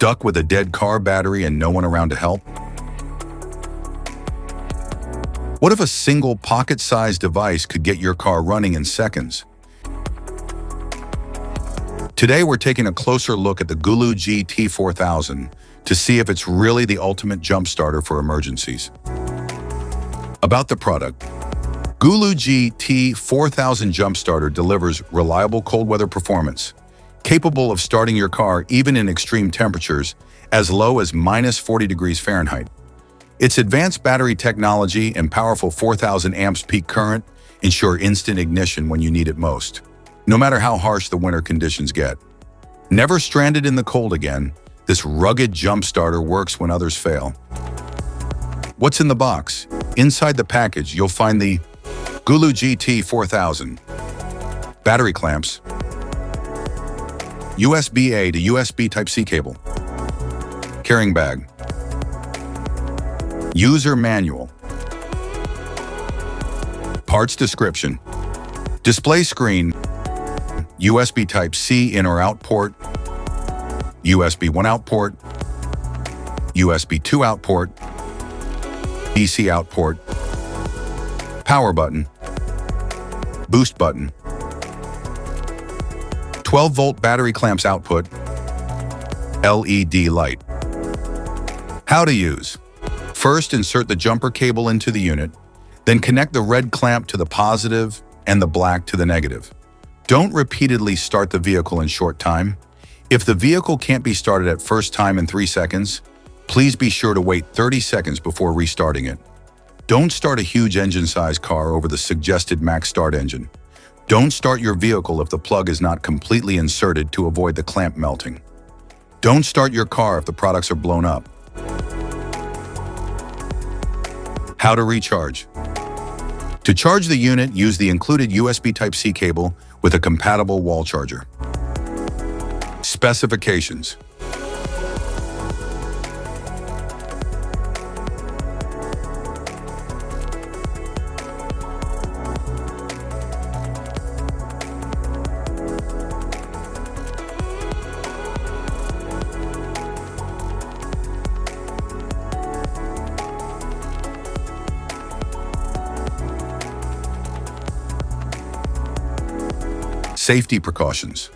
Stuck with a dead car battery and no one around to help? What if a single pocket-sized device could get your car running in seconds? Today, we're taking a closer look at the GOOLOO GT4000 to see if it's really the ultimate jump starter for emergencies. About the product, GOOLOO GT4000 Jump Starter delivers reliable cold weather performance, capable of starting your car even in extreme temperatures as low as -40 degrees Fahrenheit. Its advanced battery technology and powerful 4,000 amps peak current ensure instant ignition when you need it most, no matter how harsh the winter conditions get. Never stranded in the cold again, this rugged jump starter works when others fail. What's in the box? Inside the package, you'll find the GOOLOO GT4000 battery clamps, USB-A to USB Type-C cable, carrying bag, user manual, parts description, display screen, USB Type-C in or out port, USB 1 out port, USB 2 out port, DC out port, power button, boost button, 12-volt battery clamps output, LED light. How to use. First, insert the jumper cable into the unit, then connect the red clamp to the positive and the black to the negative. Don't repeatedly start the vehicle in short time. If the vehicle can't be started at first time in 3 seconds, please be sure to wait 30 seconds before restarting it. Don't start a huge engine-sized car over the suggested max start engine. Don't start your vehicle if the plug is not completely inserted to avoid the clamp melting. Don't start your car if the products are blown up. How to recharge. To charge the unit, use the included USB Type-C cable with a compatible wall charger. Specifications. Safety precautions.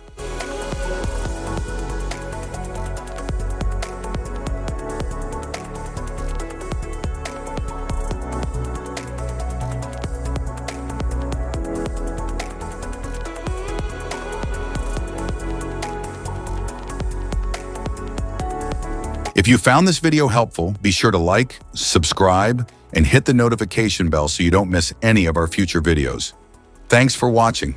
If you found this video helpful, be sure to like, subscribe, and hit the notification bell so you don't miss any of our future videos. Thanks for watching.